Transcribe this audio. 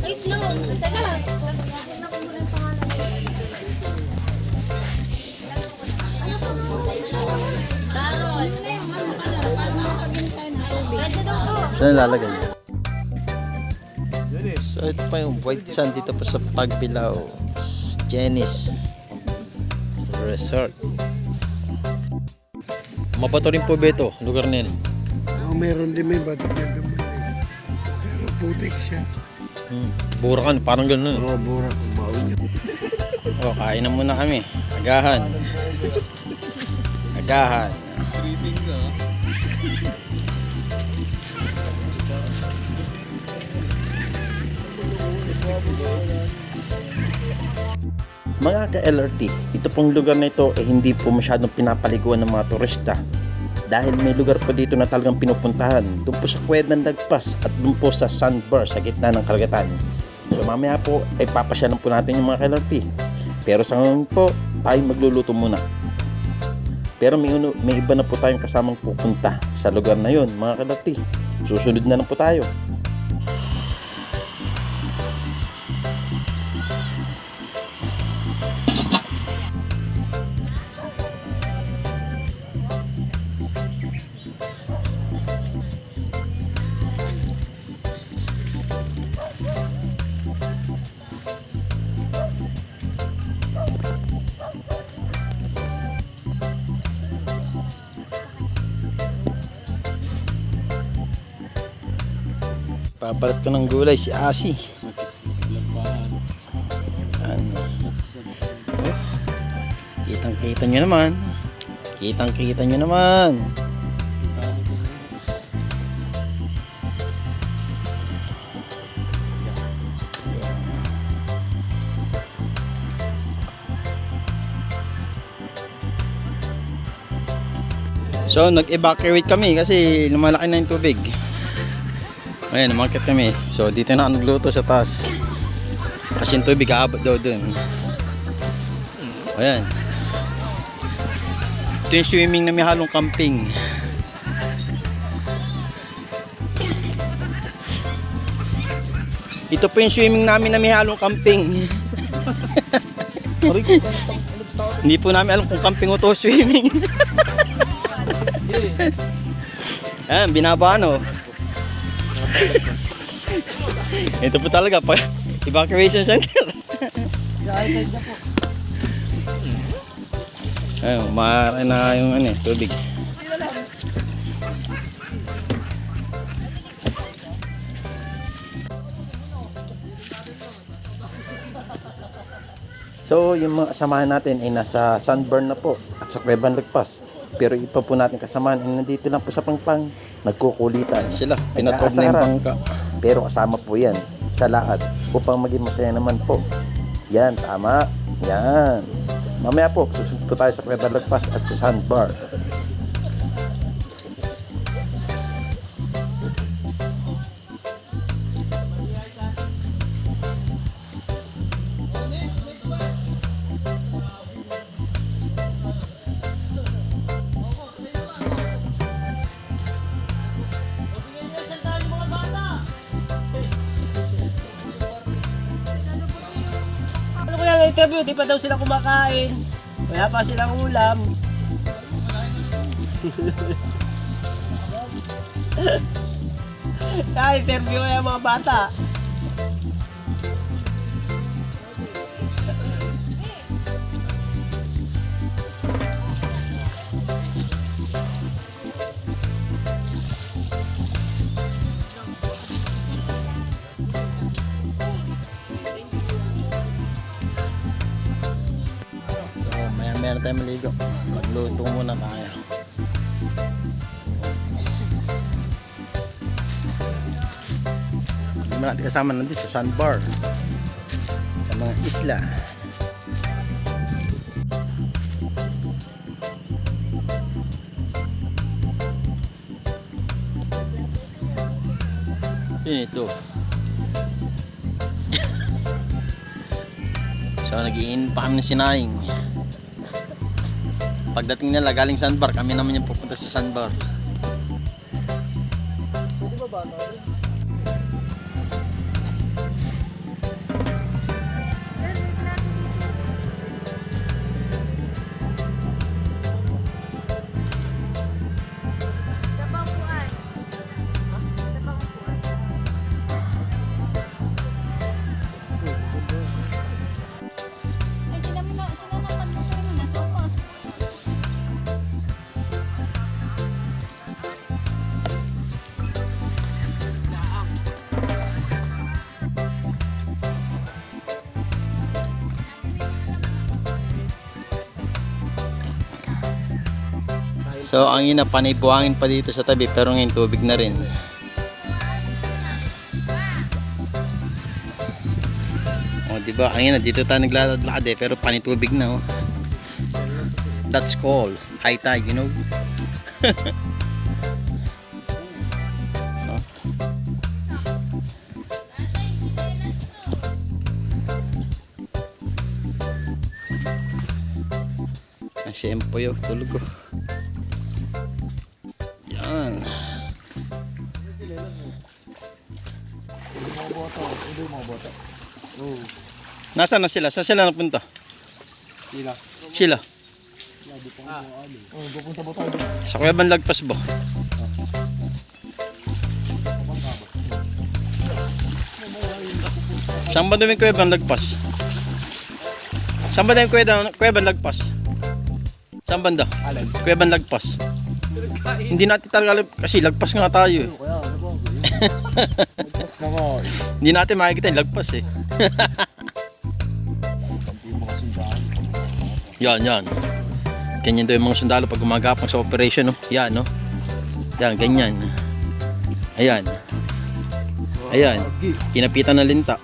Wait, no. Teka lang. Saan lalagay? So ito pa yung white sand dito pa sa Pagbilao Jenny's Resort. Mabato rin po ba ito? Lugar na yun? Meron din may bato na dumaan. Pero putik siya. Burakan, parang gano'n. Oo, burak. Baon niya. O, kain na muna kami. Agahan. Agahan. Mga ka-LRT, ito pong lugar na ito ay hindi po masyadong pinapaliguan ng mga turista dahil may lugar po dito na talagang pinupuntahan doon po sa Kuwedang Lagpas at doon po sa sandbar sa gitna ng karagatan. So mamaya po ay papasyalan po natin yung mga ka-LRT, pero sa ngayon po tayo magluluto muna. Pero may iba na po tayong kasamang pupunta sa lugar na yon, mga ka-LRT. Susunod na lang po tayo. Papalat ko ng gulay si Asi. Ano? Oh, kitang-kita nyo naman. Kitang-kita nyo naman. So nag-evacuate kami kasi lumalaki na yung tubig. Ayan, umakit kami. So dito na nagluto sa taas. Kasi yung tubig aabot daw dun. Ayan. Ito yung swimming na may halong camping. Ito po yung swimming namin na may halong camping. Hindi po namin alam kung camping o to swimming. Ayan, binabaan o. Ito po talaga pa evacuation center. Ayun, maaari na yung tubig. So yung mga kasamahan natin ay nasa Sunburn na po at sa Kuwedang Lagpas. Pero iba po natin kasamahan ay nandito lang po sa Pangpang. Nagkukulitan sila, pinatob na yung bangka. Pero kasama po yan sa lahat upang maging masaya naman po. Yan, tama. Yan. Mamaya po, susunod po tayo sa Kuwedang Lagpas at sa Sandbar. Interview, di pa daw sila kumakain. Wala pa silang ulam. Interview yung mga bata. Meron tayong maligo. Magluto muna tayo. Hindi mo natin kasama nandito sa Sandbar. Sa mga isla. Ito. So nagiinom pa kami ng sinaing. Pagdating nila galing Sandbar, kami naman yung pupunta sa Sandbar. So ang ina, panay buhangin pa dito sa tabi pero ngayon tubig na rin. O diba, ang ina, dito tayo naglalakad eh pero panay tubig na oh. That's called high tide, you know. Siyempre yun, tulog ko. Yan. Nasaan na sila? Saan sila napunta? Sila. Sa Kuya Banlagpas ba? Saan ba namin Kuya Banlagpas? Saan ba namin Kuya Banlagpas? Saan banda? Kuya Banlagpas. Hindi natin talaga alam kasi lagpas nga tayo eh. Hindi natin makikita yung lagpas eh. Yan, yan. Ganyan daw yung mga sundalo pag gumagapang sa operation, no? Yan, no? Yan, ganyan. Ayan. Ayan. Kinapitan na linta.